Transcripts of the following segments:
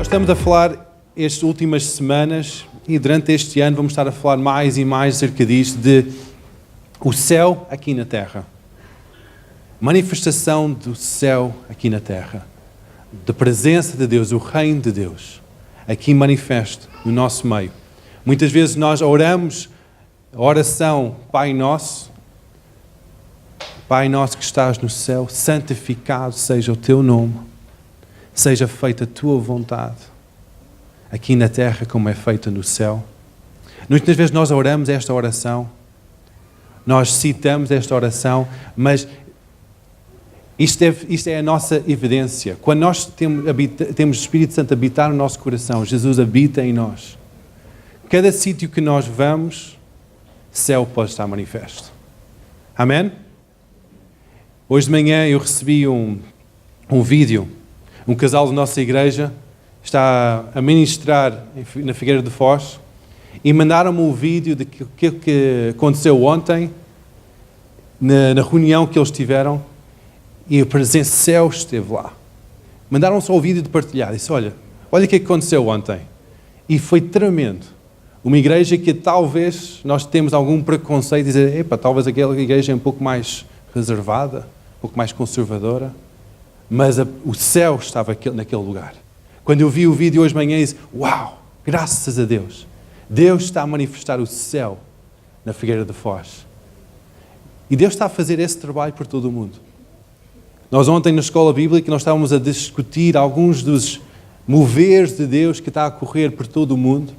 Nós estamos a falar estas últimas semanas e durante este ano vamos estar a falar mais e mais acerca disto, de o céu aqui na terra. Manifestação do céu aqui na terra. Da presença de Deus, o reino de Deus. Aqui manifesto no nosso meio. Muitas vezes nós oramos a oração Pai Nosso que estás no céu, santificado seja o teu nome. Seja feita a tua vontade, aqui na terra como é feita no céu. Muitas vezes nós oramos esta oração, nós citamos esta oração, mas isto é a nossa evidência. Quando nós temos o Espírito Santo a habitar no nosso coração, Jesus habita em nós. Cada sítio que nós vamos, céu pode estar manifesto. Amém? Hoje de manhã eu recebi um vídeo. Um casal da nossa igreja está a ministrar na Figueira de Foz e mandaram-me um vídeo de que aconteceu ontem, na reunião que eles tiveram, e a presença do céu esteve lá. Mandaram só o vídeo de partilhar. Disse, olha o que aconteceu ontem. E foi tremendo. Uma igreja que talvez nós temos algum preconceito, dizer, talvez aquela igreja é um pouco mais reservada, um pouco mais conservadora. Mas o céu estava naquele lugar. Quando eu vi o vídeo hoje de manhã, disse, uau, graças a Deus. Deus está a manifestar o céu na Figueira de Foz. E Deus está a fazer esse trabalho por todo o mundo. Nós ontem na escola bíblica, nós estávamos a discutir alguns dos moveres de Deus que está a correr por todo o mundo.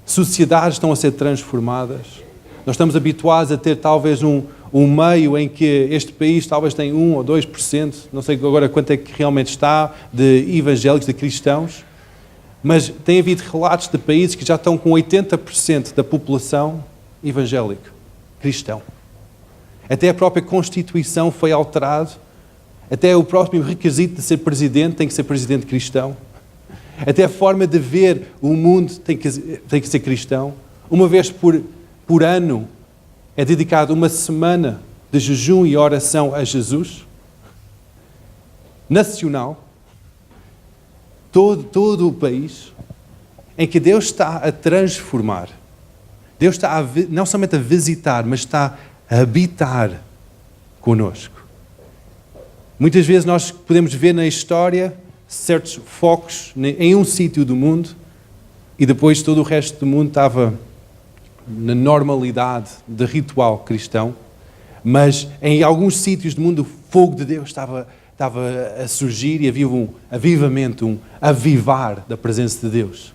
Sociedades estão a ser transformadas. Nós estamos habituados a ter talvez um meio em que este país talvez tem 1 ou 2%, não sei agora quanto é que realmente está, de evangélicos, de cristãos, mas tem havido relatos de países que já estão com 80% da população evangélica, cristão. Até a própria Constituição foi alterada, até o próprio requisito de ser presidente tem que ser presidente cristão, até a forma de ver o mundo tem que ser cristão. Uma vez por ano, é dedicado uma semana de jejum e oração a Jesus, nacional, todo o país, em que Deus está a transformar. Deus está não somente a visitar, mas está a habitar conosco. Muitas vezes nós podemos ver na história certos focos em um sítio do mundo e depois todo o resto do mundo estava na normalidade de ritual cristão, mas em alguns sítios do mundo o fogo de Deus estava a surgir e havia um avivamento, um avivar da presença de Deus.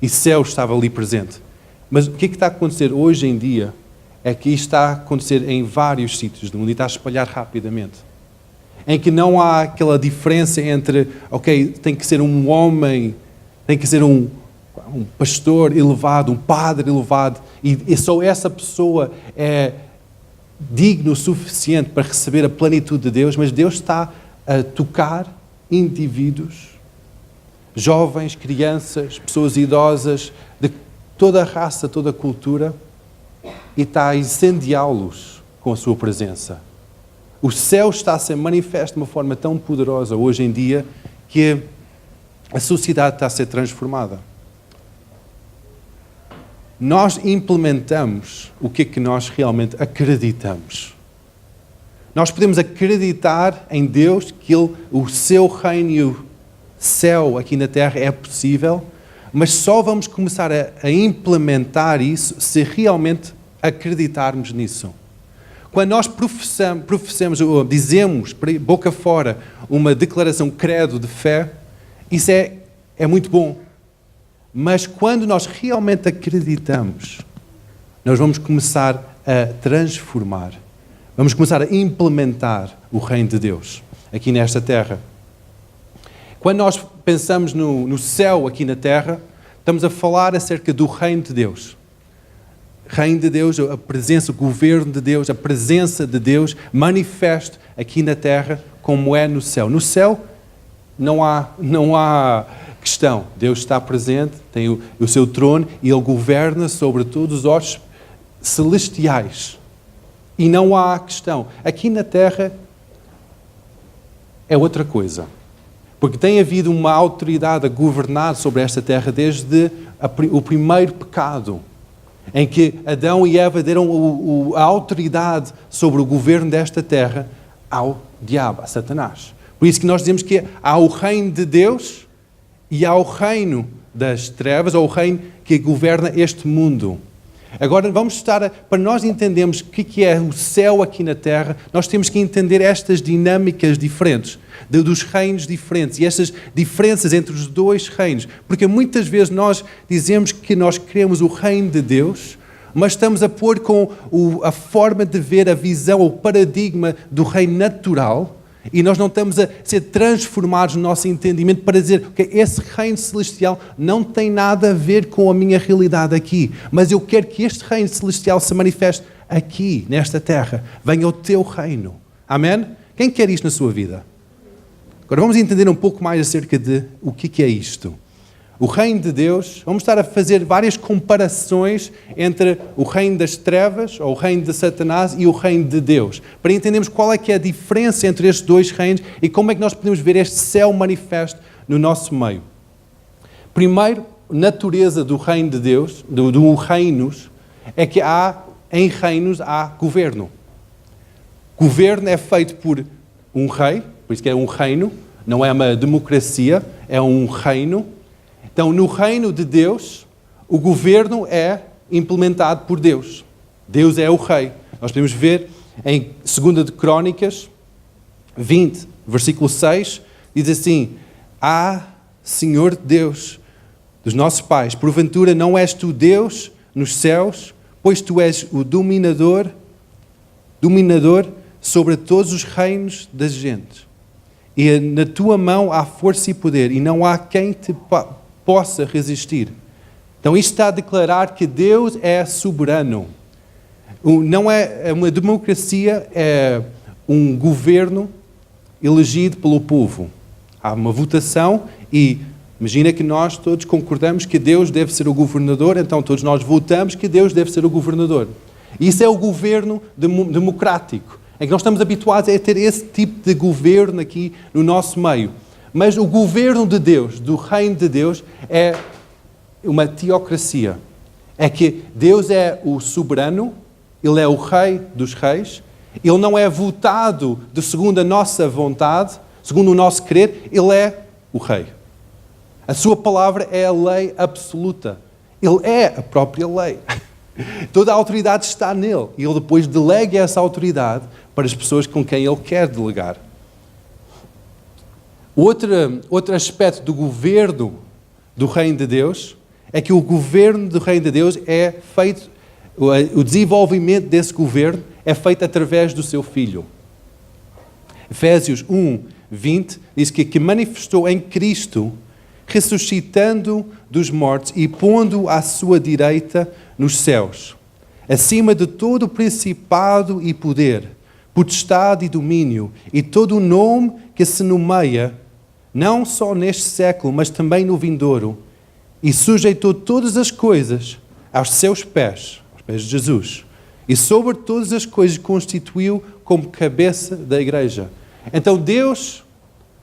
E o céu estava ali presente. Mas o que está a acontecer hoje em dia é que isto está a acontecer em vários sítios do mundo e está a espalhar rapidamente. Em que não há aquela diferença entre, tem que ser um homem, tem que ser um pastor elevado, um padre elevado, e só essa pessoa é digno o suficiente para receber a plenitude de Deus, mas Deus está a tocar indivíduos, jovens, crianças, pessoas idosas, de toda a raça, toda a cultura, e está a incendiá-los com a sua presença. O céu está a ser manifesto de uma forma tão poderosa hoje em dia que a sociedade está a ser transformada. Nós implementamos o que é que nós realmente acreditamos. Nós podemos acreditar em Deus, que o seu reino e o céu aqui na terra é possível, mas só vamos começar a implementar isso se realmente acreditarmos nisso. Quando nós professamos, ou dizemos, boca fora, uma declaração credo de fé, isso é muito bom. Mas quando nós realmente acreditamos, nós vamos começar a transformar. Vamos começar a implementar o reino de Deus aqui nesta terra. Quando nós pensamos no céu aqui na terra, estamos a falar acerca do reino de Deus. Reino de Deus, a presença, o governo de Deus, a presença de Deus manifesto aqui na terra como é no céu. No céu não há questão. Deus está presente, tem o seu trono e Ele governa sobre todos os ossos celestiais. E não há questão. Aqui na terra é outra coisa. Porque tem havido uma autoridade a governar sobre esta terra desde o primeiro pecado, em que Adão e Eva deram a autoridade sobre o governo desta terra ao diabo, a Satanás. Por isso que nós dizemos que há o reino de Deus e há o reino das trevas, ou o reino que governa este mundo. Agora vamos estar, para nós entendermos o que é o céu aqui na terra, nós temos que entender estas dinâmicas diferentes, dos reinos diferentes, e estas diferenças entre os dois reinos. Porque muitas vezes nós dizemos que nós queremos o reino de Deus, mas estamos a pôr com a forma de ver a visão, o paradigma do reino natural, e nós não estamos a ser transformados no nosso entendimento para dizer que esse reino celestial não tem nada a ver com a minha realidade aqui, mas eu quero que este reino celestial se manifeste aqui, nesta terra. Venha o teu reino. Amém? Quem quer isto na sua vida? Agora vamos entender um pouco mais acerca de o que é isto. O reino de Deus, vamos estar a fazer várias comparações entre o reino das trevas, ou o reino de Satanás, e o reino de Deus, para entendermos qual é que é a diferença entre estes dois reinos e como é que nós podemos ver este céu manifesto no nosso meio. Primeiro, natureza do reino de Deus, do reinos, é que em reinos há governo. Governo é feito por um rei, por isso que é um reino, não é uma democracia, é um reino. Então, no reino de Deus, o governo é implementado por Deus. Deus é o rei. Nós podemos ver em 2 de Crônicas 20, versículo 6, diz assim: Senhor Deus dos nossos pais, porventura não és tu Deus nos céus, pois tu és o dominador sobre todos os reinos das gentes. E na tua mão há força e poder, e não há quem te possa resistir. Então isto está a declarar que Deus é soberano. Não é uma democracia, é um governo elegido pelo povo. Há uma votação e imagina que nós todos concordamos que Deus deve ser o governador, então todos nós votamos que Deus deve ser o governador. Isso é o governo democrático, em que nós estamos habituados a ter esse tipo de governo aqui no nosso meio. Mas o governo de Deus, do reino de Deus, é uma teocracia. É que Deus é o soberano, Ele é o rei dos reis, Ele não é votado segundo a nossa vontade, segundo o nosso querer, Ele é o rei. A sua palavra é a lei absoluta. Ele é a própria lei. Toda a autoridade está nele. E Ele depois delega essa autoridade para as pessoas com quem Ele quer delegar. Outro aspecto do governo do reino de Deus é que o governo do reino de Deus é feito, o desenvolvimento desse governo é feito através do seu Filho. Efésios 1, 20 diz que manifestou em Cristo, ressuscitando dos mortos e pondo à sua direita nos céus, acima de todo o principado e poder, potestade e domínio, e todo o nome que se nomeia, não só neste século, mas também no vindouro, e sujeitou todas as coisas aos seus pés, aos pés de Jesus, e sobre todas as coisas constituiu como cabeça da igreja. Então Deus,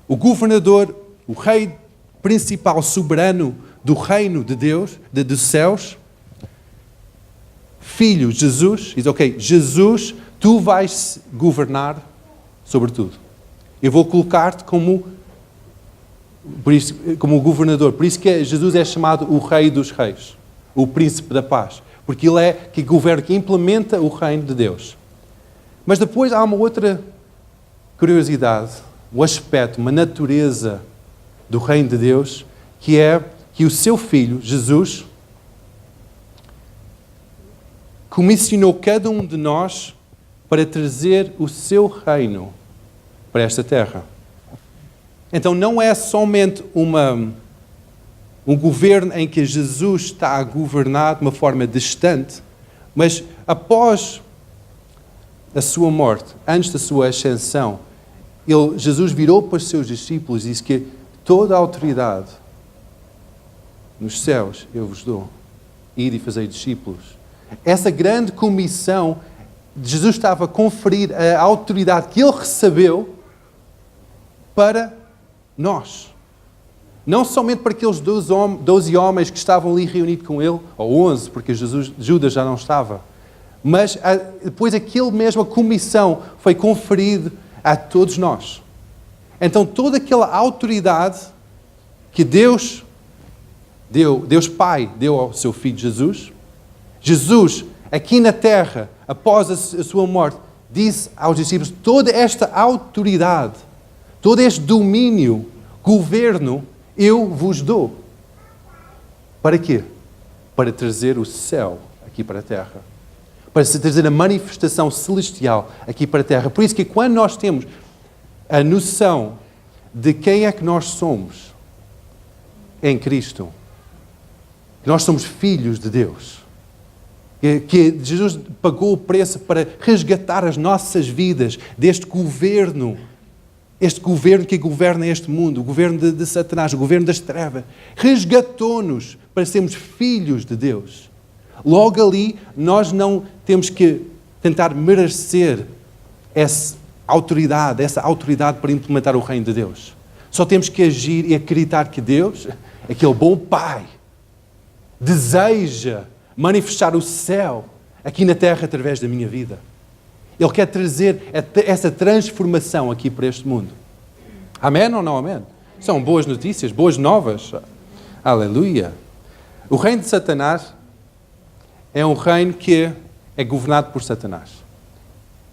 o governador, o rei principal, soberano do reino de Deus, dos céus, Filho Jesus, diz, ok, Jesus, tu vais governar sobre tudo. Eu vou colocar-te como o governador. Por isso que Jesus é chamado o Rei dos Reis, o Príncipe da Paz. Porque Ele é que governa, que implementa o reino de Deus. Mas depois há uma outra curiosidade, um aspecto, uma natureza do reino de Deus, que é que o seu Filho, Jesus, comissionou cada um de nós para trazer o seu reino para esta terra. Então não é somente um governo em que Jesus está a governar de uma forma distante, mas após a sua morte, antes da sua ascensão, Jesus virou para os seus discípulos e disse que toda a autoridade nos céus eu vos dou. Ide e fazei discípulos. Essa grande comissão, Jesus estava a conferir a autoridade que Ele recebeu para nós. Não somente para aqueles 12 homens que estavam ali reunidos com ele, ou 11, porque Judas já não estava, mas depois a comissão foi conferida a todos nós. Então toda aquela autoridade que Deus Pai deu ao seu Filho Jesus, aqui na terra, após a sua morte, disse aos discípulos, toda esta autoridade, todo este domínio, governo, eu vos dou. Para quê? Para trazer o céu aqui para a terra. Para se trazer a manifestação celestial aqui para a terra. Por isso que quando nós temos a noção de quem é que nós somos em Cristo, que nós somos filhos de Deus, que Jesus pagou o preço para resgatar as nossas vidas deste governo, este governo que governa este mundo, o governo de Satanás, o governo das trevas, resgatou-nos para sermos filhos de Deus. Logo ali, nós não temos que tentar merecer essa autoridade para implementar o reino de Deus. Só temos que agir e acreditar que Deus, aquele bom Pai, deseja manifestar o céu aqui na terra através da minha vida. Ele quer trazer essa transformação aqui para este mundo. Amém ou não amém? São boas notícias, boas novas. Aleluia. O reino de Satanás é um reino que é governado por Satanás.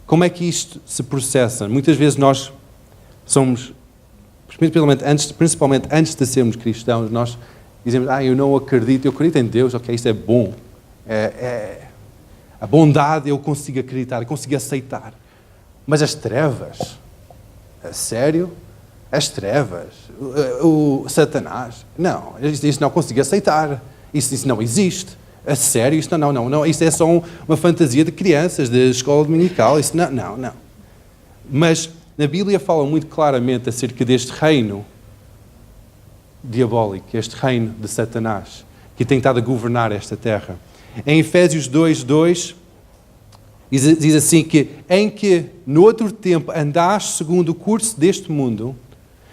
Como é que isto se processa? Muitas vezes nós somos, principalmente antes de sermos cristãos, nós dizemos, eu não acredito, eu acredito em Deus, ok, isso é bom. A bondade eu consigo acreditar, eu consigo aceitar. Mas as trevas, a sério? As trevas, o Satanás, não, isso não consigo aceitar. Isso não existe. A sério? Isso não. Isso é só uma fantasia de crianças, de escola dominical. Isso não. Mas na Bíblia fala muito claramente acerca deste reino diabólico, este reino de Satanás, que tem estado a governar esta terra. Em Efésios 2:2, diz assim em que no outro tempo andaste segundo o curso deste mundo,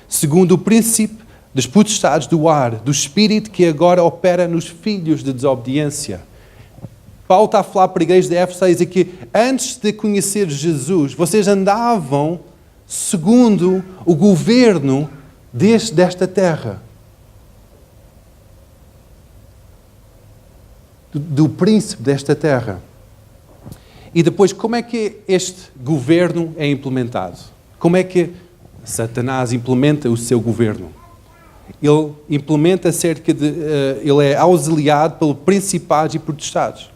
segundo o princípio dos potestades do ar, do espírito que agora opera nos filhos de desobediência. Paulo está a falar para a igreja de Éfeso e dizer que antes de conhecer Jesus, vocês andavam segundo o governo desta terra. Do príncipe desta terra. E depois, como é que este governo é implementado? Como é que Satanás implementa o seu governo? Ele implementa ele é auxiliado pelo principados e potestades.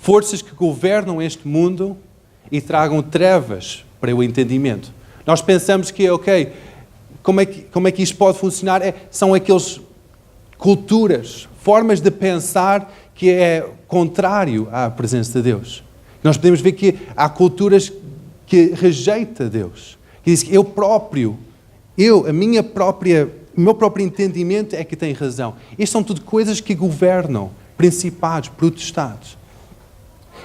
Forças que governam este mundo e tragam trevas para o entendimento. Nós pensamos que, como é que isto pode funcionar? São aquelas culturas, formas de pensar que é contrário à presença de Deus. Nós podemos ver que há culturas que rejeitam Deus. Que dizem que o meu próprio entendimento é que tem razão. Estas são tudo coisas que governam principados, potestades.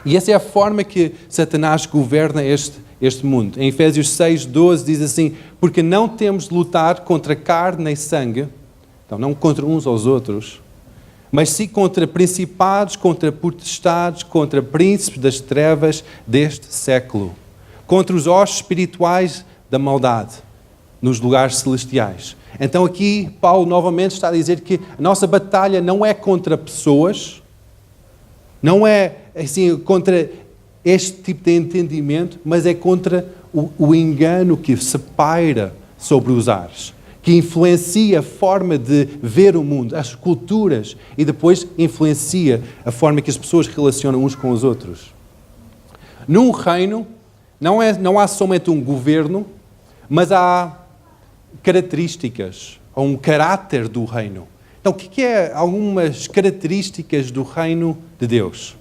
E essa é a forma que Satanás governa este mundo. Em Efésios 6:12 diz assim, porque não temos de lutar contra carne nem sangue, então não contra uns aos outros, mas sim contra principados, contra potestades, contra príncipes das trevas deste século, contra os hostes espirituais da maldade nos lugares celestiais. Então aqui Paulo novamente está a dizer que a nossa batalha não é contra pessoas, não é assim contra este tipo de entendimento, mas é contra o engano que se paira sobre os ares, que influencia a forma de ver o mundo, as culturas, e depois influencia a forma que as pessoas relacionam uns com os outros. Num reino, não há somente um governo, mas há características, ou um caráter do reino. Então, o que é algumas características do reino de Deus?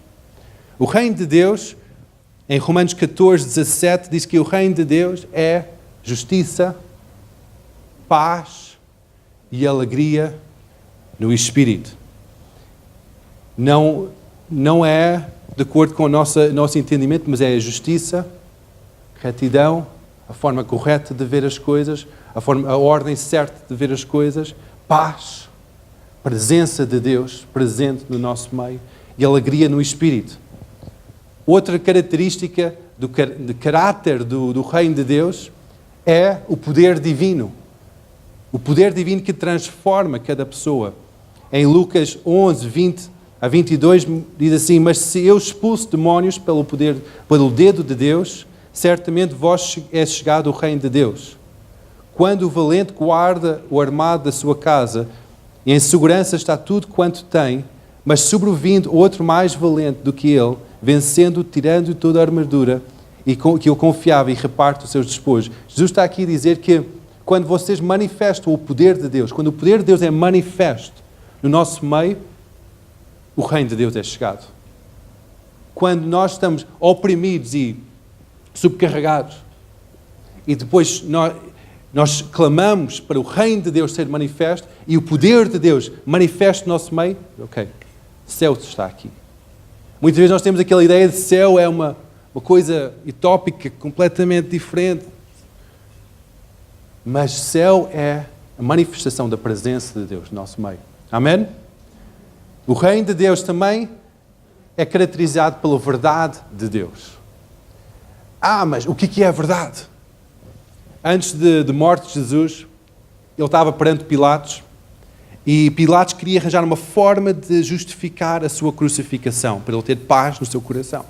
O reino de Deus, em Romanos 14:17, diz que o reino de Deus é justiça, paz e alegria no Espírito. Não é de acordo com o nosso entendimento, mas é a justiça, retidão, a forma correta de ver as coisas, a ordem certa de ver as coisas, paz, presença de Deus presente no nosso meio e alegria no Espírito. Outra característica de caráter do reino de Deus é o poder divino. O poder divino que transforma cada pessoa. Em Lucas 11, 20 a 22, diz assim: mas se eu expulso demónios pelo dedo de Deus, certamente vós é chegado o reino de Deus. Quando o valente guarda o armado da sua casa, e em segurança está tudo quanto tem, mas sobrevindo outro mais valente do que ele, vencendo, tirando toda a armadura, e que ele confiava e reparte os seus despojos. Jesus está aqui a dizer que quando vocês manifestam o poder de Deus, quando o poder de Deus é manifesto no nosso meio, o reino de Deus é chegado. Quando nós estamos oprimidos e subcarregados, e depois nós clamamos para o reino de Deus ser manifesto, e o poder de Deus manifesto no nosso meio, ok, o céu está aqui. Muitas vezes nós temos aquela ideia de céu é uma coisa utópica, completamente diferente. Mas céu é a manifestação da presença de Deus no nosso meio. Amém? O reino de Deus também é caracterizado pela verdade de Deus. Mas o que é a verdade? Antes de morte de Jesus, ele estava perante Pilatos, e Pilatos queria arranjar uma forma de justificar a sua crucificação, para ele ter paz no seu coração.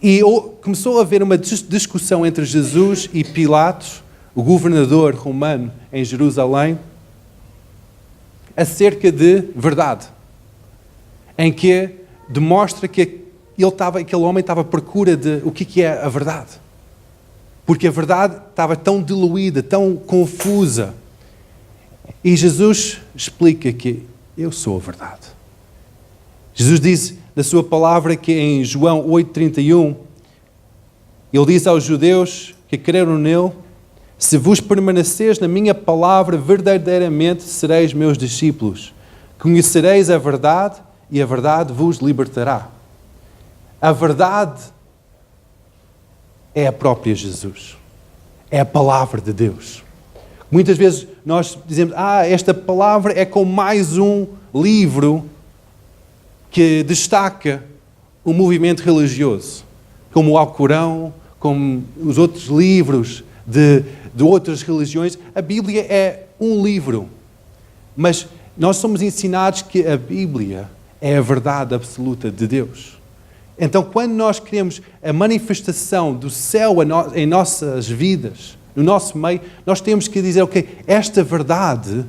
E começou a haver uma discussão entre Jesus e Pilatos, o governador romano em Jerusalém, acerca de verdade, em que demonstra que aquele homem estava à procura de o que é a verdade. Porque a verdade estava tão diluída, tão confusa. E Jesus explica que eu sou a verdade. Jesus diz na sua palavra que em João 8,31, ele diz aos judeus que creram nele: se vos permaneceres na minha palavra, verdadeiramente sereis meus discípulos. Conhecereis a verdade e a verdade vos libertará. A verdade é a própria Jesus. É a palavra de Deus. Muitas vezes nós dizemos, esta palavra é como mais um livro que destaca o movimento religioso, como o Alcorão, como os outros livros de outras religiões. A Bíblia é um livro, mas nós somos ensinados que a Bíblia é a verdade absoluta de Deus. Então, quando nós queremos a manifestação do céu em nossas vidas, no nosso meio, nós temos que dizer, esta verdade,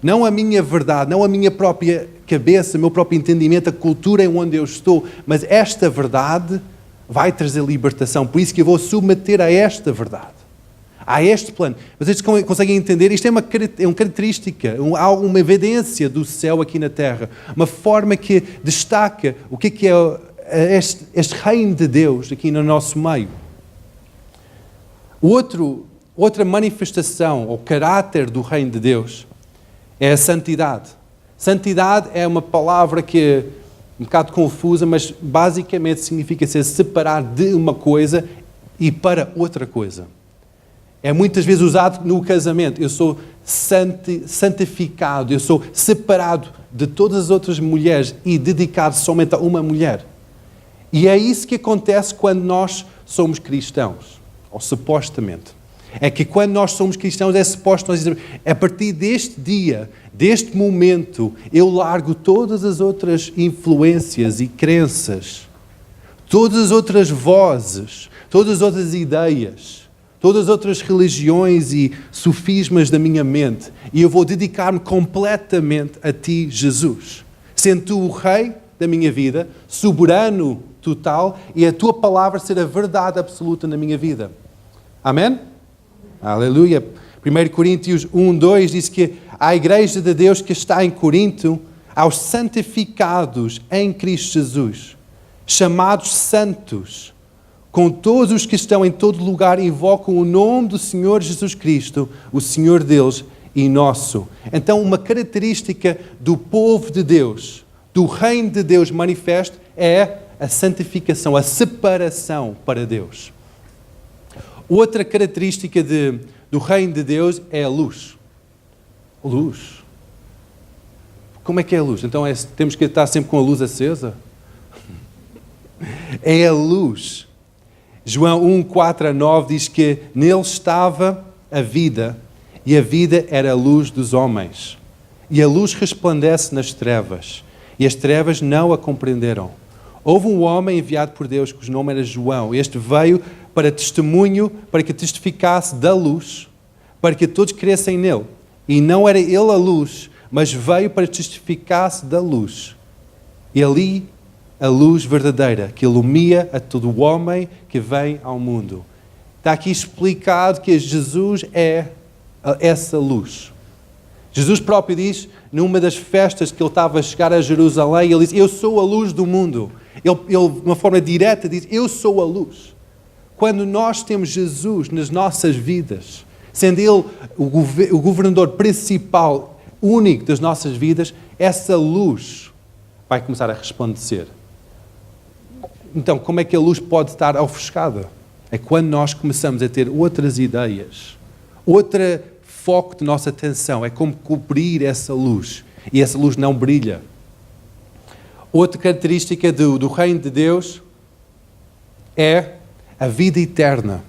não a minha verdade, não a minha própria cabeça, o meu próprio entendimento, a cultura em onde eu estou, mas esta verdade vai trazer libertação. Por isso que eu vou submeter a esta verdade, a este plano. Vocês conseguem entender? Isto é uma característica, uma evidência do céu aqui na terra. Uma forma que destaca o que é este reino de Deus aqui no nosso meio. Outra manifestação ou caráter do reino de Deus é a santidade. Santidade é uma palavra que é um bocado confusa, mas basicamente significa ser separado de uma coisa e para outra coisa. É muitas vezes usado no casamento. Eu sou santificado, eu sou separado de todas as outras mulheres e dedicado somente a uma mulher. E é isso que acontece quando nós somos cristãos, ou supostamente. É que quando nós somos cristãos é suposto nós dizermos, a partir deste dia, deste momento, eu largo todas as outras influências e crenças, todas as outras vozes, todas as outras ideias, todas as outras religiões e sofismas da minha mente, e eu vou dedicar-me completamente a Ti, Jesus, sendo Tu o Rei da minha vida, soberano total, e a Tua palavra ser a verdade absoluta na minha vida. Amém? Aleluia. 1 Coríntios 1:2 diz que a igreja de Deus que está em Corinto, aos santificados em Cristo Jesus, chamados santos, com todos os que estão em todo lugar, invocam o nome do Senhor Jesus Cristo, o Senhor deles e nosso. Então, uma característica do povo de Deus, do reino de Deus manifesto, é a santificação, a separação para Deus. Outra característica do reino de Deus é a luz. Luz. Como é que é a luz? Então temos que estar sempre com a luz acesa? É a luz. João 1, 4 a 9 diz que nele estava a vida, e a vida era a luz dos homens. E a luz resplandece nas trevas, e as trevas não a compreenderam. Houve um homem enviado por Deus, cujo nome era João. Este veio para testemunho, para que testificasse da luz, para que todos crescem nele. E não era ele a luz, mas veio para testificasse da luz. E ali a luz verdadeira, que ilumina a todo o homem que vem ao mundo. Está aqui explicado que Jesus é essa luz. Jesus próprio diz, numa das festas que ele estava a chegar a Jerusalém, ele diz, eu sou a luz do mundo. Ele de uma forma direta, diz, eu sou a luz. Quando nós temos Jesus nas nossas vidas, sendo Ele o governador principal, único das nossas vidas, essa luz vai começar a resplandecer. Então, como é que a luz pode estar ofuscada? É quando nós começamos a ter outras ideias, outro foco de nossa atenção, é como cobrir essa luz, e essa luz não brilha. Outra característica do reino de Deus é a vida eterna.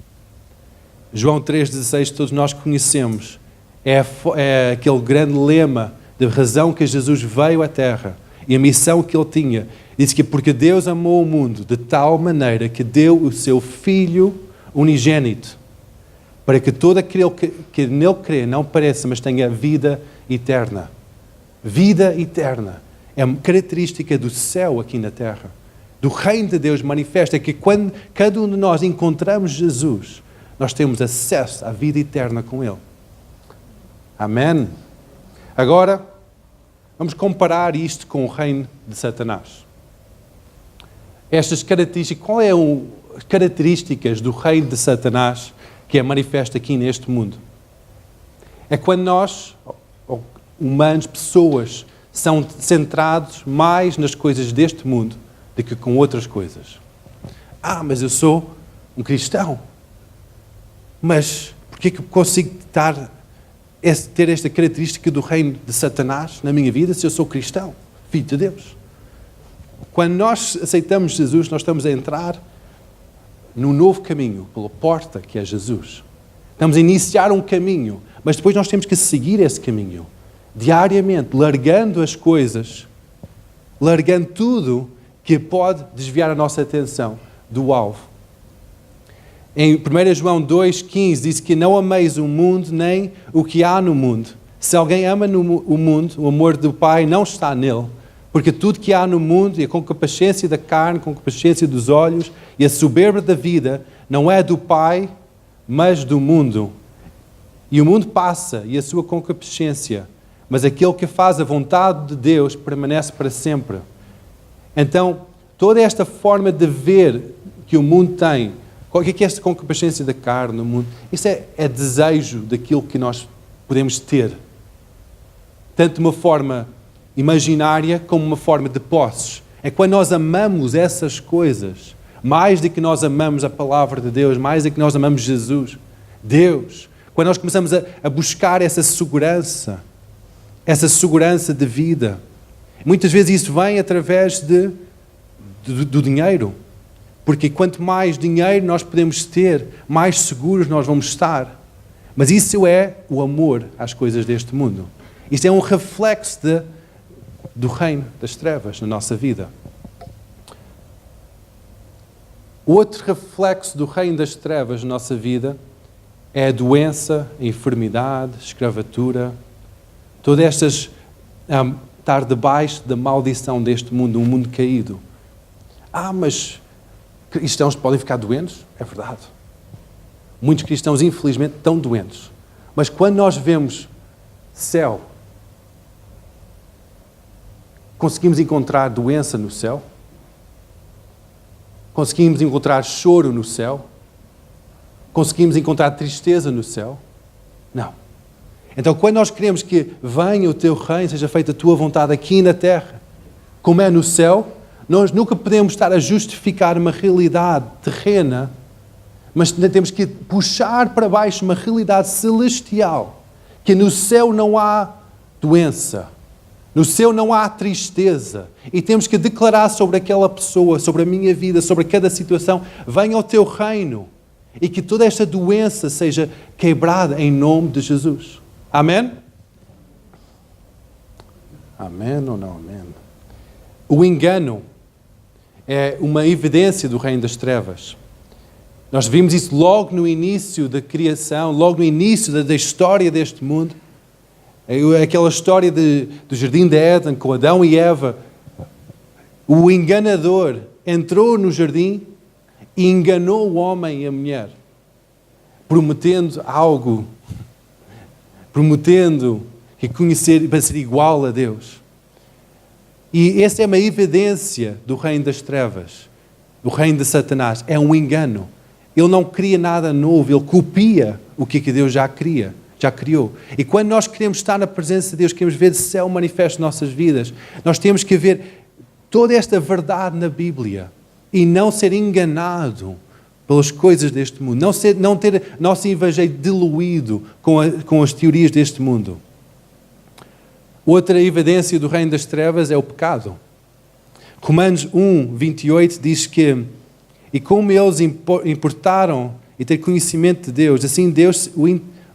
João 3,16, todos nós conhecemos, é aquele grande lema da razão que Jesus veio à Terra e a missão que Ele tinha. Diz que porque Deus amou o mundo de tal maneira que deu o seu Filho unigênito, para que todo aquele que nele crê não pereça, mas tenha vida eterna. Vida eterna é uma característica do céu aqui na Terra. Do reino de Deus manifesta que quando cada um de nós encontramos Jesus, nós temos acesso à vida eterna com Ele. Amém? Agora, vamos comparar isto com o reino de Satanás. Estas características, qual é as características do reino de Satanás que é manifesta aqui neste mundo? É quando nós, humanos, pessoas, são centrados mais nas coisas deste mundo do que com outras coisas. Mas eu sou um cristão. Mas porquê que eu consigo ter esta característica do reino de Satanás na minha vida se eu sou cristão, filho de Deus? Quando nós aceitamos Jesus, nós estamos a entrar num novo caminho, pela porta que é Jesus. Estamos a iniciar um caminho, mas depois nós temos que seguir esse caminho, diariamente, largando as coisas, largando tudo que pode desviar a nossa atenção do alvo. Em 1 João 2,15 diz que não ameis o mundo nem o que há no mundo. Se alguém ama o mundo, o amor do Pai não está nele. Porque tudo que há no mundo, e a concupiscência da carne, a concupiscência dos olhos e a soberba da vida, não é do Pai, mas do mundo. E o mundo passa, e a sua concupiscência, mas aquele que faz a vontade de Deus permanece para sempre. Então, toda esta forma de ver que o mundo tem, o que é esta concupiscência da carne no mundo? Isso é desejo daquilo que nós podemos ter. Tanto de uma forma imaginária como uma forma de posses. É quando nós amamos essas coisas, mais do que nós amamos a palavra de Deus, mais do que nós amamos Jesus, Deus. Quando nós começamos a buscar essa segurança de vida. Muitas vezes isso vem através do dinheiro. Porque quanto mais dinheiro nós podemos ter, mais seguros nós vamos estar. Mas isso é o amor às coisas deste mundo. Isto é um reflexo do reino das trevas na nossa vida. Outro reflexo do reino das trevas na nossa vida é a doença, a enfermidade, a escravatura. Todas estas estar debaixo da maldição deste mundo, um mundo caído. Mas cristãos podem ficar doentes? É verdade. Muitos cristãos, infelizmente, estão doentes. Mas quando nós vemos céu, conseguimos encontrar doença no céu? Conseguimos encontrar choro no céu? Conseguimos encontrar tristeza no céu? Não. Então, quando nós queremos que venha o teu reino, seja feita a tua vontade aqui na terra, como é no céu, nós nunca podemos estar a justificar uma realidade terrena, mas temos que puxar para baixo uma realidade celestial, que no céu não há doença. No céu não há tristeza. E temos que declarar sobre aquela pessoa, sobre a minha vida, sobre cada situação: venha o teu reino. E que toda esta doença seja quebrada em nome de Jesus. Amém? Amém ou não amém? O engano é uma evidência do reino das trevas. Nós vimos isso logo no início da criação, logo no início da história deste mundo. Aquela história do Jardim de Éden com Adão e Eva. O enganador entrou no jardim e enganou o homem e a mulher, prometendo algo, prometendo que conhecer para ser igual a Deus. E essa é uma evidência do reino das trevas, do reino de Satanás. É um engano. Ele não cria nada novo, ele copia o que Deus já criou. E quando nós queremos estar na presença de Deus, queremos ver o céu manifesto nas nossas vidas, nós temos que ver toda esta verdade na Bíblia e não ser enganado pelas coisas deste mundo, não ter nosso evangelho diluído com as teorias deste mundo. Outra evidência do reino das trevas é o pecado. Romanos 1, 28 diz que: e como eles importaram e ter conhecimento de Deus, assim Deus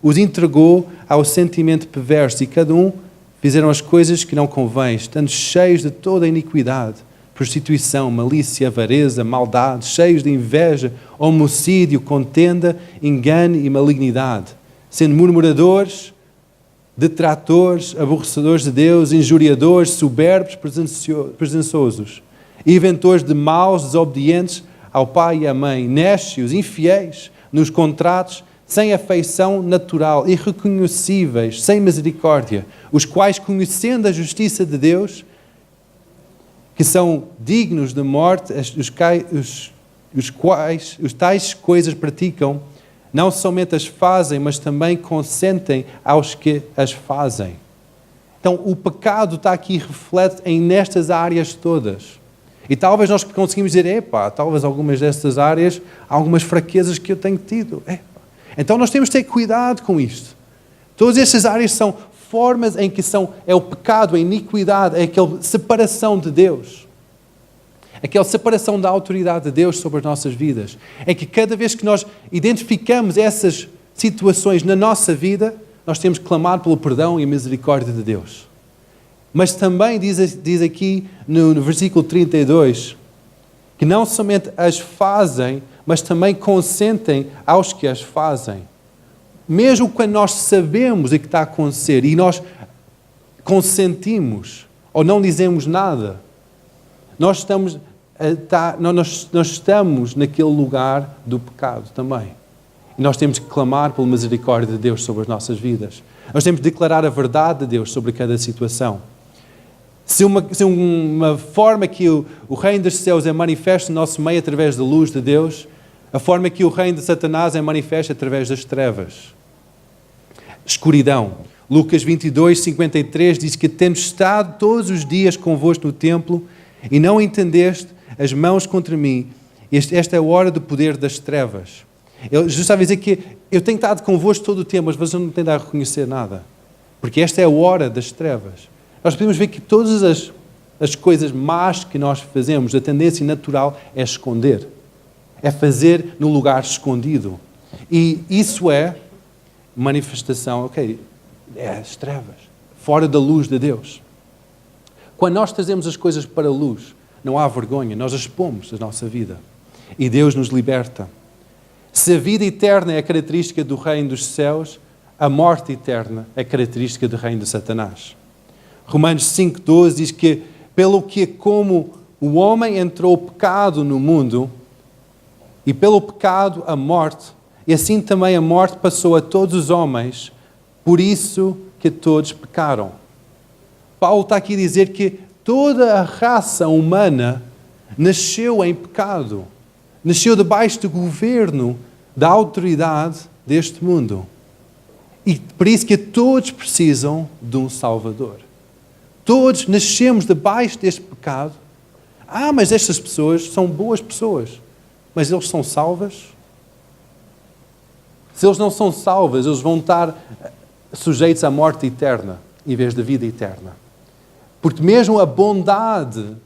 os entregou ao sentimento perverso, e cada um fizeram as coisas que não convém, estando cheios de toda a iniquidade, prostituição, malícia, avareza, maldade, cheios de inveja, homicídio, contenda, engano e malignidade, sendo murmuradores, detratores, aborrecedores de Deus, injuriadores, soberbos, presunçosos, inventores de maus, desobedientes ao pai e à mãe, néscios, infiéis nos contratos, sem afeição natural, irreconhecíveis, sem misericórdia, os quais, conhecendo a justiça de Deus, que são dignos de morte, os tais coisas praticam, não somente as fazem, mas também consentem aos que as fazem. Então, o pecado está aqui reflete nestas áreas todas. E talvez nós conseguimos dizer: talvez algumas destas áreas, há algumas fraquezas que eu tenho tido. Então nós temos que ter cuidado com isto. Todas estas áreas são formas em que é o pecado, a iniquidade, é aquela separação de Deus. Aquela separação da autoridade de Deus sobre as nossas vidas. É que cada vez que nós identificamos essas situações na nossa vida, nós temos que clamar pelo perdão e a misericórdia de Deus. Mas também diz aqui no versículo 32, que não somente as fazem, mas também consentem aos que as fazem. Mesmo quando nós sabemos o que está a acontecer e nós consentimos ou não dizemos nada, nós estamos naquele lugar do pecado também. E nós temos que clamar pela misericórdia de Deus sobre as nossas vidas. Nós temos que declarar a verdade de Deus sobre cada situação. Se uma forma que o reino dos céus é manifesto no nosso meio através da luz de Deus, a forma que o reino de Satanás é manifesto através das trevas. Escuridão. Lucas 22, 53 diz que temos estado todos os dias convosco no templo e não entendeste as mãos contra mim. Esta é a hora do poder das trevas. Jesus está a dizer que eu tenho estado convosco todo o tempo, mas vocês não têm de reconhecer nada. Porque esta é a hora das trevas. Nós podemos ver que todas as coisas más que nós fazemos, a tendência natural é esconder. É fazer no lugar escondido. E isso é manifestação, é as trevas, fora da luz de Deus. Quando nós trazemos as coisas para a luz, não há vergonha, nós expomos a nossa vida. E Deus nos liberta. Se a vida eterna é a característica do reino dos céus, a morte eterna é a característica do reino de Satanás. Romanos 5,12 diz que, pelo que como o homem entrou o pecado no mundo, e pelo pecado a morte, e assim também a morte passou a todos os homens, por isso que todos pecaram. Paulo está aqui a dizer que toda a raça humana nasceu em pecado. Nasceu debaixo do governo da autoridade deste mundo. E por isso que todos precisam de um Salvador. Todos nascemos debaixo deste pecado. Mas estas pessoas são boas pessoas. Mas eles são salvas? Se eles não são salvos, eles vão estar sujeitos à morte eterna. em vez da vida eterna. Porque mesmo a bondade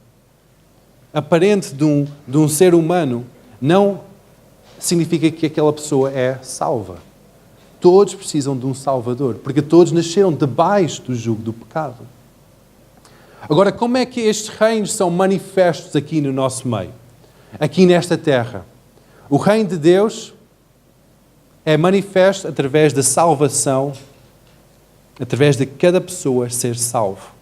aparente de um ser humano não significa que aquela pessoa é salva. Todos precisam de um Salvador, porque todos nasceram debaixo do jugo do pecado. Agora, como é que estes reinos são manifestos aqui no nosso meio? Aqui nesta terra. O reino de Deus é manifesto através da salvação, através de cada pessoa ser salvo.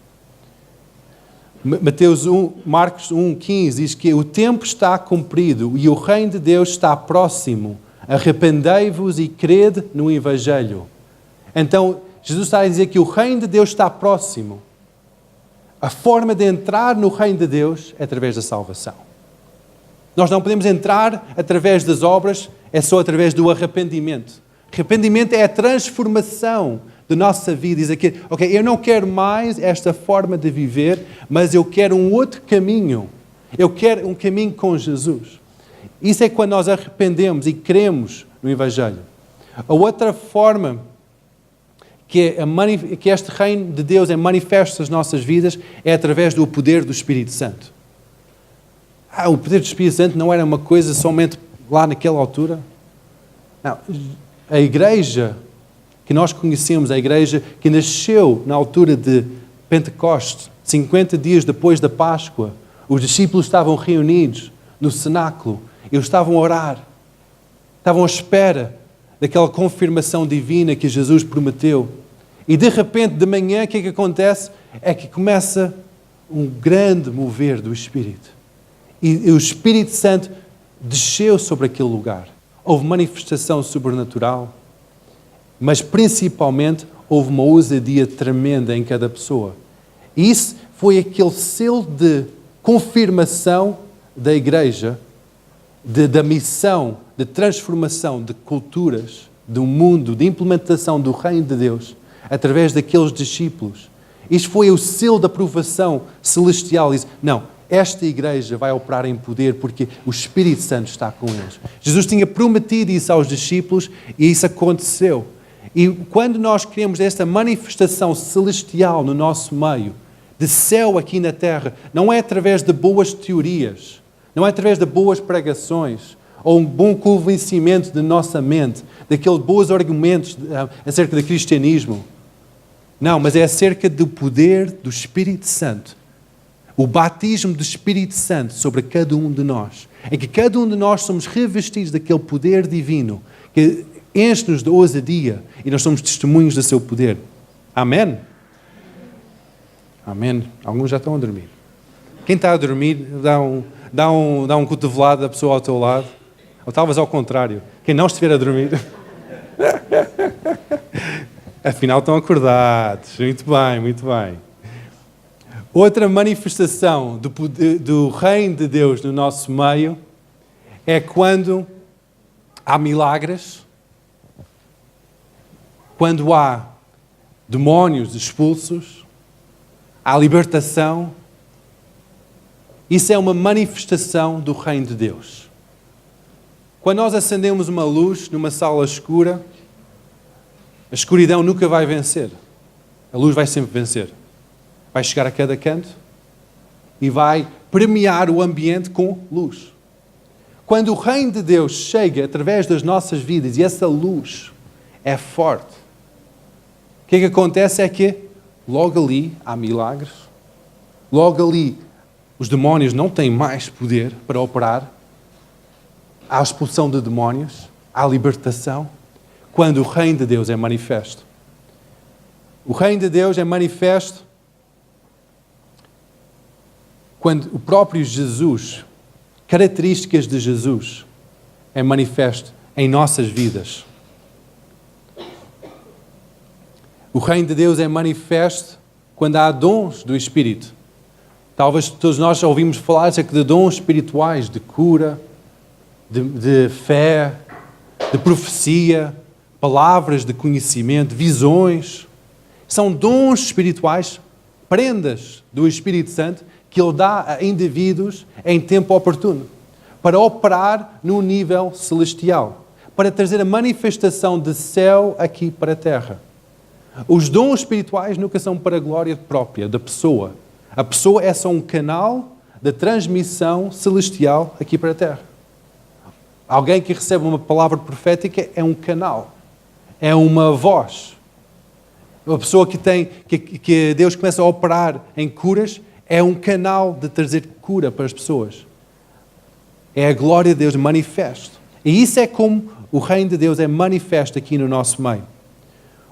Marcos 1,15 diz que o tempo está cumprido e o reino de Deus está próximo. Arrependei-vos e crede no Evangelho. Então, Jesus está a dizer que o reino de Deus está próximo. A forma de entrar no reino de Deus é através da salvação. Nós não podemos entrar através das obras, é só através do arrependimento. Arrependimento é a transformação da nossa vida. Diz aqui, ok, eu não quero mais esta forma de viver, mas eu quero um outro caminho. Eu quero um caminho com Jesus. Isso é quando nós arrependemos e cremos no Evangelho. A outra forma que este reino de Deus é manifesto nas nossas vidas é através do poder do Espírito Santo. O poder do Espírito Santo não era uma coisa somente lá naquela altura. Não. A igreja que nós conhecemos, a igreja que nasceu na altura de Pentecostes, 50 dias depois da Páscoa, os discípulos estavam reunidos no cenáculo, eles estavam a orar, estavam à espera daquela confirmação divina que Jesus prometeu. E de repente, de manhã, o que é que acontece? É que começa um grande mover do Espírito. E o Espírito Santo desceu sobre aquele lugar. Houve manifestação sobrenatural, mas principalmente houve uma ousadia tremenda em cada pessoa. E isso foi aquele selo de confirmação da igreja, da missão, de transformação de culturas, do mundo, de implementação do reino de Deus, através daqueles discípulos. Isto foi o selo da aprovação celestial. Diz, não, esta igreja vai operar em poder porque o Espírito Santo está com eles. Jesus tinha prometido isso aos discípulos e isso aconteceu. E quando nós queremos esta manifestação celestial no nosso meio, de céu aqui na terra, não é através de boas teorias, não é através de boas pregações, ou um bom convencimento de nossa mente, daqueles bons argumentos acerca do cristianismo. Não, mas é acerca do poder do Espírito Santo. O batismo do Espírito Santo sobre cada um de nós. Em que cada um de nós somos revestidos daquele poder divino que enche-nos de ousadia e nós somos testemunhos do seu poder. Amém? Amém. Alguns já estão a dormir. Quem está a dormir, dá um cotovelado da pessoa ao teu lado. Ou talvez ao contrário. Quem não estiver a dormir... Afinal estão acordados. Muito bem, muito bem. Outra manifestação do reino de Deus no nosso meio é quando há milagres, quando há demónios expulsos, há libertação. Isso é uma manifestação do reino de Deus. Quando nós acendemos uma luz numa sala escura, a escuridão nunca vai vencer. A luz vai sempre vencer. Vai chegar a cada canto e vai permear o ambiente com luz. Quando o reino de Deus chega através das nossas vidas e essa luz é forte, o que acontece é que logo ali há milagres, logo ali os demónios não têm mais poder para operar, há a expulsão de demónios, há a libertação, quando o reino de Deus é manifesto. O reino de Deus é manifesto quando o próprio Jesus, características de Jesus, é manifesto em nossas vidas. O reino de Deus é manifesto quando há dons do Espírito. Talvez todos nós já ouvimos falar acerca de dons espirituais, de cura, de fé, de profecia, palavras de conhecimento, visões. São dons espirituais, prendas do Espírito Santo que Ele dá a indivíduos em tempo oportuno, para operar no nível celestial, para trazer a manifestação de céu aqui para a terra. Os dons espirituais nunca são para a glória própria da pessoa. A pessoa é só um canal de transmissão celestial aqui para a terra. Alguém que recebe uma palavra profética é um canal, é uma voz. Uma pessoa que Deus começa a operar em curas é um canal de trazer cura para as pessoas. É a glória de Deus manifesto. E isso é como o reino de Deus é manifesto aqui no nosso meio.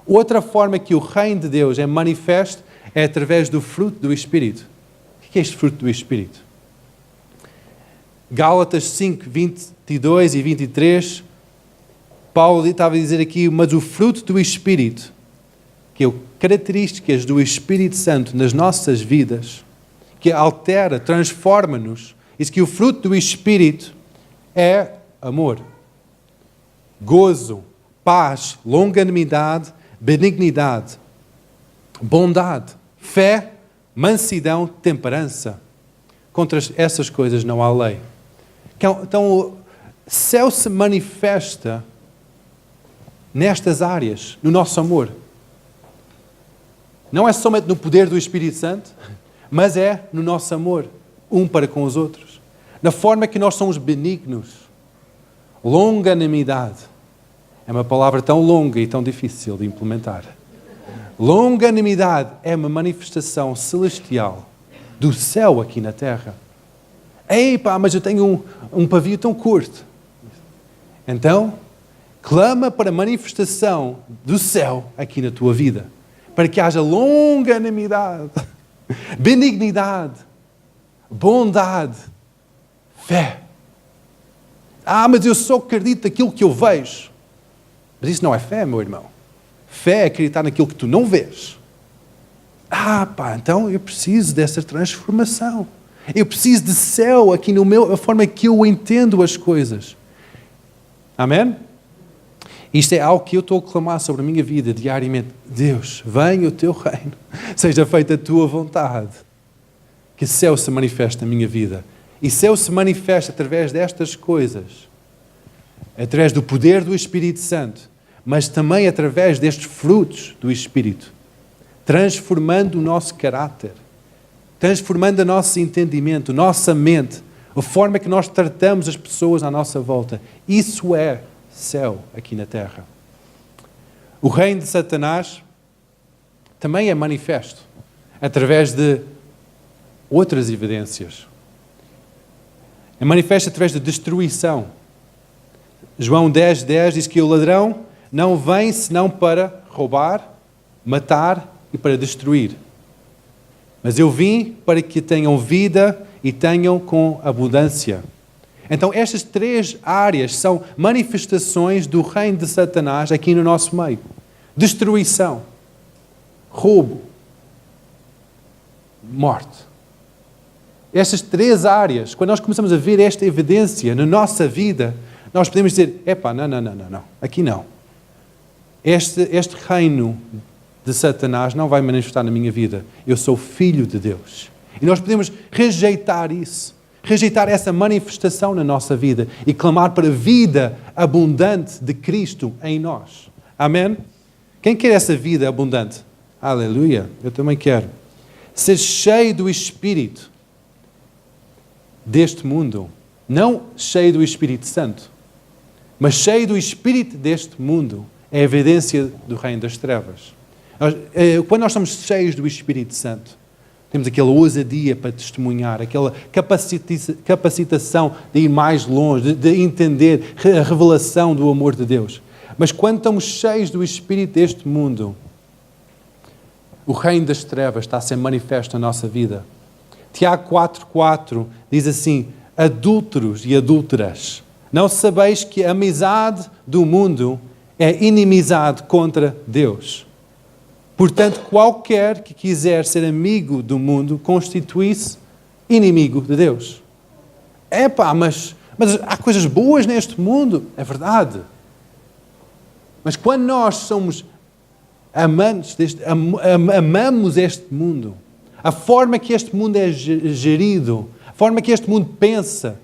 Outra forma que o reino de Deus é manifesto é através do fruto do Espírito. O que é este fruto do Espírito? Gálatas 5, 22 e 23, Paulo estava a dizer aqui, mas o fruto do Espírito, que é características do Espírito Santo nas nossas vidas, que altera, transforma-nos, diz que o fruto do Espírito é amor, gozo, paz, longanimidade, benignidade, bondade, fé, mansidão, temperança. Contra essas coisas não há lei. Então, o céu se manifesta nestas áreas, no nosso amor. Não é somente no poder do Espírito Santo, mas é no nosso amor, um para com os outros. Na forma que nós somos benignos. Longanimidade. É uma palavra tão longa e tão difícil de implementar. Longanimidade é uma manifestação celestial do céu aqui na terra. Ei pá, mas eu tenho um pavio tão curto. Então, clama para a manifestação do céu aqui na tua vida. Para que haja longanimidade, benignidade, bondade, fé. Mas eu só acredito naquilo que eu vejo. Mas isso não é fé, meu irmão. Fé é acreditar naquilo que tu não vês. Então eu preciso dessa transformação. Eu preciso de céu aqui a forma que eu entendo as coisas. Amém? Isto é algo que eu estou a clamar sobre a minha vida diariamente. Deus, venha o teu reino. Seja feita a tua vontade. Que céu se manifeste na minha vida. E céu se manifesta através destas coisas. Através do poder do Espírito Santo. Mas também através destes frutos do Espírito. Transformando o nosso caráter. Transformando o nosso entendimento, a nossa mente. A forma que nós tratamos as pessoas à nossa volta. Isso é céu aqui na terra. O reino de Satanás também é manifesto através de outras evidências. É manifesto através de destruição. João 10:10 diz que o ladrão não vem senão para roubar, matar e para destruir. Mas eu vim para que tenham vida e tenham com abundância. Então, estas três áreas são manifestações do reino de Satanás aqui no nosso meio. Destruição, roubo, morte. Estas três áreas, quando nós começamos a ver esta evidência na nossa vida, nós podemos dizer, não, aqui não. Este reino de Satanás não vai manifestar na minha vida. Eu sou filho de Deus. E nós podemos rejeitar isso. Rejeitar essa manifestação na nossa vida e clamar para a vida abundante de Cristo em nós. Amém? Quem quer essa vida abundante? Aleluia, eu também quero. Ser cheio do Espírito deste mundo. Não cheio do Espírito Santo, mas cheio do Espírito deste mundo. É a evidência do reino das trevas. Quando nós estamos cheios do Espírito Santo, temos aquela ousadia para testemunhar, aquela capacitação de ir mais longe, de entender a revelação do amor de Deus. Mas quando estamos cheios do Espírito deste mundo, o reino das trevas está a ser manifesto na nossa vida. Tiago 4:4 diz assim, adúlteros e adúlteras, não sabeis que a amizade do mundo é inimizade contra Deus. Portanto, qualquer que quiser ser amigo do mundo, constitui-se inimigo de Deus. Mas há coisas boas neste mundo. É verdade. Mas quando nós somos amantes amamos este mundo, a forma que este mundo é gerido, a forma que este mundo pensa,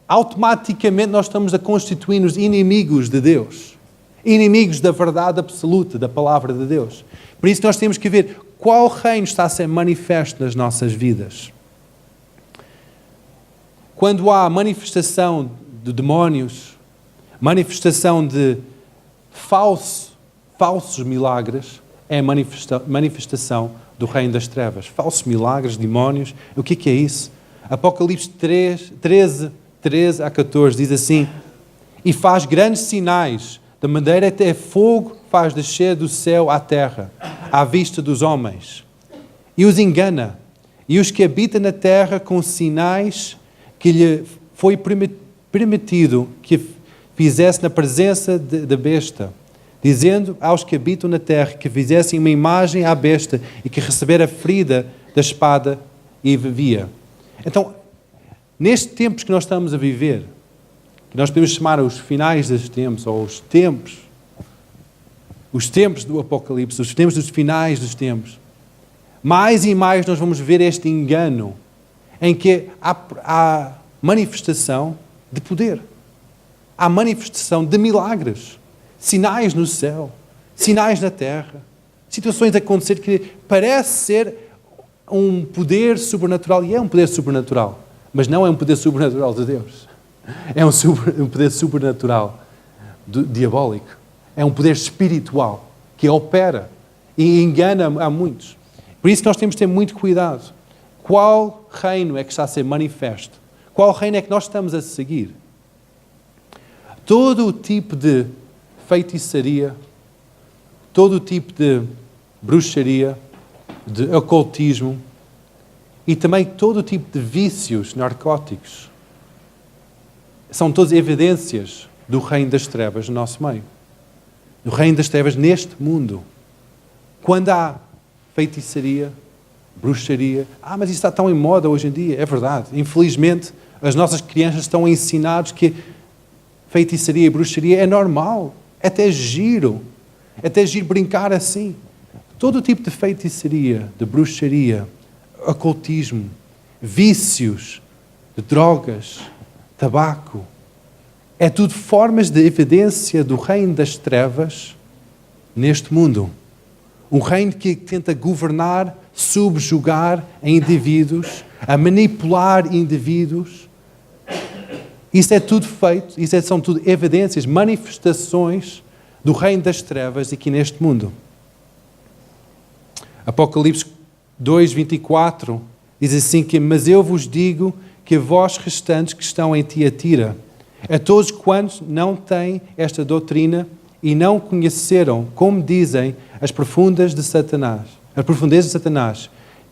automaticamente nós estamos a constituir-nos inimigos de Deus. inimigos da verdade absoluta, da palavra de Deus. Por isso nós temos que ver qual reino está a ser manifesto nas nossas vidas. Quando há manifestação de demónios, manifestação de falsos milagres, é a manifestação do reino das trevas. Falsos milagres, demónios, o que é isso? Apocalipse 13 a 14 diz assim: e faz grandes sinais, de maneira até fogo faz descer do céu à terra, à vista dos homens. E os engana, e os que habitam na terra com sinais que lhe foi permitido que fizesse na presença da besta, dizendo aos que habitam na terra que fizessem uma imagem à besta e que recebera a ferida da espada e vivia. Então, nestes tempos que nós estamos a viver, que nós podemos chamar os finais dos tempos, ou os tempos do Apocalipse, os tempos dos finais dos tempos, mais e mais nós vamos ver este engano em que há manifestação de poder, há manifestação de milagres, sinais no céu, sinais na terra, situações a acontecer que parece ser um poder sobrenatural, e é um poder sobrenatural, mas não é um poder sobrenatural de Deus. É um poder sobrenatural diabólico. É um poder espiritual que opera e engana a muitos. Por isso que nós temos de ter muito cuidado. Qual reino é que está a ser manifesto? Qual reino é que nós estamos a seguir? Todo o tipo de feitiçaria, todo o tipo de bruxaria, de ocultismo e também todo o tipo de vícios narcóticos são todas evidências do reino das trevas no nosso meio. Do reino das trevas neste mundo. Quando há feitiçaria, bruxaria, mas isso está tão em moda hoje em dia. É verdade. Infelizmente, as nossas crianças estão ensinadas que feitiçaria e bruxaria é normal. É até giro. É até giro brincar assim. Todo o tipo de feitiçaria, de bruxaria, ocultismo, vícios, de drogas, tabaco, é tudo formas de evidência do reino das trevas neste mundo. Um reino que tenta governar, subjugar indivíduos, a manipular indivíduos. Isso é tudo feito, são tudo evidências, manifestações do reino das trevas aqui neste mundo. Apocalipse 2:24 diz assim que: mas eu vos digo que vós restantes que estão em Tiatira, a todos quantos não têm esta doutrina e não conheceram, como dizem, as profundezas de Satanás,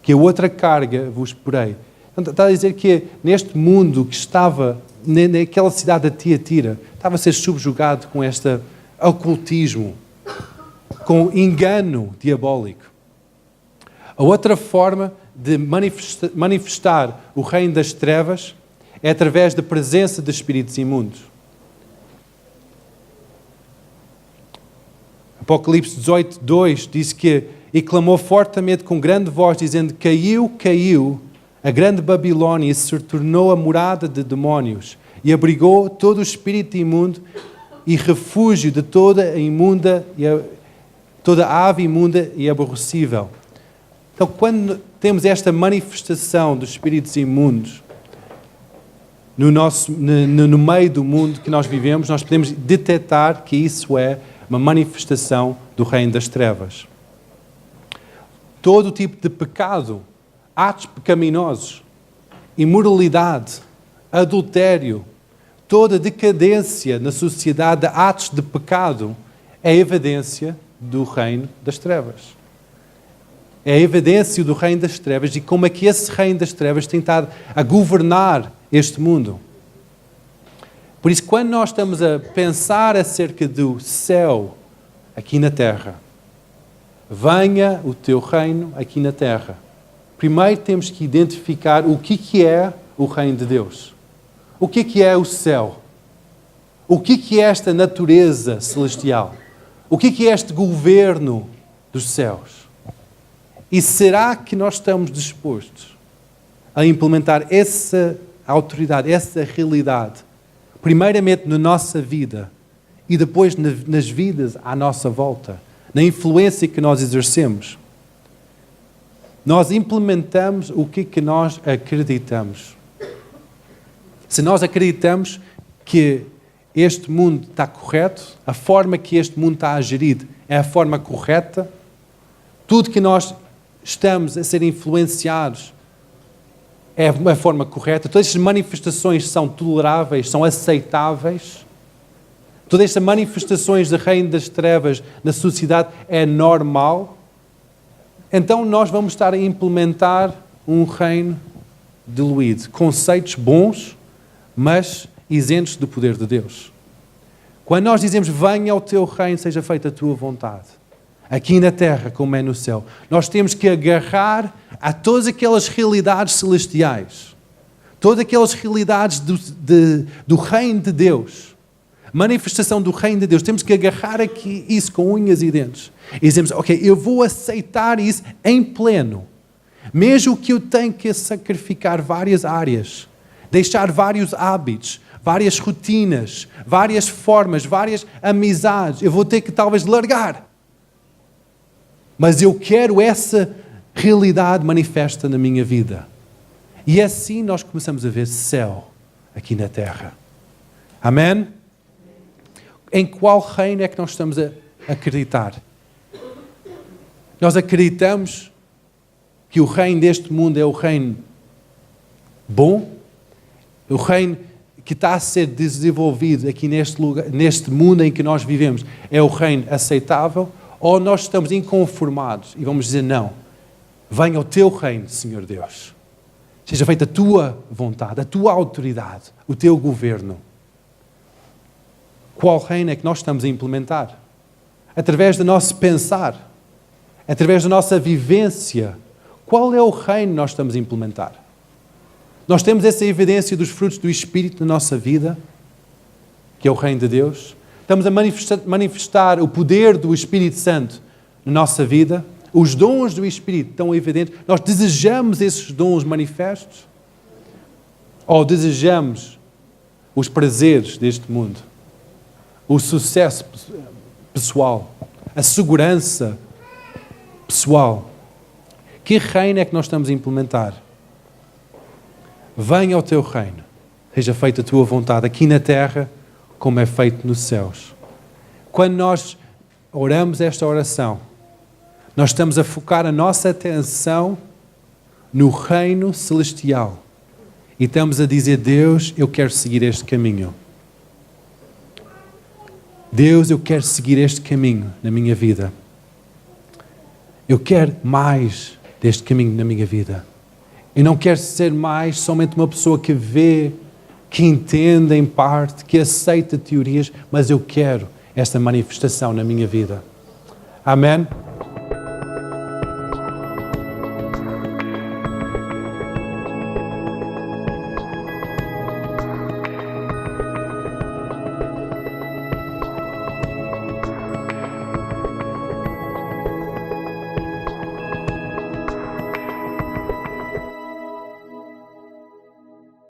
que a outra carga vos porei. Então, está a dizer que neste mundo que estava, naquela cidade de Tiatira, estava a ser subjugado com este ocultismo, com engano diabólico. A outra forma de manifestar o reino das trevas é através da presença de espíritos imundos. Apocalipse 18:2 diz que: e clamou fortemente com grande voz, dizendo: caiu a grande Babilônia, e se tornou a morada de demónios, e abrigou todo o espírito imundo e refúgio de toda ave imunda e aborrecível. Então, quando temos esta manifestação dos espíritos imundos no meio do mundo que nós vivemos, nós podemos detectar que isso é uma manifestação do reino das trevas. Todo tipo de pecado, atos pecaminosos, imoralidade, adultério, toda decadência na sociedade de atos de pecado é evidência do reino das trevas. É a evidência do reino das trevas e como é que esse reino das trevas tem estado a governar este mundo. Por isso, quando nós estamos a pensar acerca do céu aqui na terra, venha o teu reino aqui na terra, primeiro temos que identificar o que é o reino de Deus. O que é o céu? O que é esta natureza celestial? O que é este governo dos céus? E será que nós estamos dispostos a implementar essa autoridade, essa realidade, primeiramente na nossa vida e depois nas vidas à nossa volta, na influência que nós exercemos. Nós implementamos o que nós acreditamos. Se nós acreditamos que este mundo está correto, a forma que este mundo está a gerir é a forma correta, tudo que nós estamos a ser influenciados é a forma correta, todas estas manifestações são toleráveis, são aceitáveis, todas estas manifestações do reino das trevas na sociedade é normal, então nós vamos estar a implementar um reino diluído, conceitos bons, mas isentos do poder de Deus. Quando nós dizemos, venha ao teu reino, seja feita a tua vontade, aqui na terra como é no céu, nós temos que agarrar a todas aquelas realidades celestiais, todas aquelas realidades do reino de Deus, manifestação do reino de Deus, temos que agarrar aqui isso com unhas e dentes. E dizemos, ok, eu vou aceitar isso em pleno, mesmo que eu tenha que sacrificar várias áreas, deixar vários hábitos, várias rotinas, várias formas, várias amizades, eu vou ter que talvez largar. Mas eu quero essa realidade manifesta na minha vida. E assim nós começamos a ver céu aqui na terra. Amém? Em qual reino é que nós estamos a acreditar? Nós acreditamos que o reino deste mundo é o reino bom, o reino que está a ser desenvolvido aqui neste lugar, neste mundo em que nós vivemos, é o reino aceitável, ou nós estamos inconformados e vamos dizer não, venha o teu reino, Senhor Deus. Seja feita a tua vontade, a tua autoridade, o teu governo. Qual reino é que nós estamos a implementar? Através do nosso pensar, através da nossa vivência, qual é o reino que nós estamos a implementar? Nós temos essa evidência dos frutos do Espírito na nossa vida, que é o reino de Deus. Estamos a manifestar o poder do Espírito Santo na nossa vida. Os dons do Espírito estão evidentes. Nós desejamos esses dons manifestos? Ou desejamos os prazeres deste mundo? O sucesso pessoal? A segurança pessoal? Que reino é que nós estamos a implementar? Venha ao teu reino, seja feita a tua vontade aqui na terra, como é feito nos céus. Quando nós oramos esta oração, nós estamos a focar a nossa atenção no reino celestial. E estamos a dizer, Deus, eu quero seguir este caminho. Deus, eu quero seguir este caminho na minha vida. Eu quero mais deste caminho na minha vida. Eu não quero ser mais somente uma pessoa que vê, que entende em parte, que aceita teorias, mas eu quero esta manifestação na minha vida. Amém?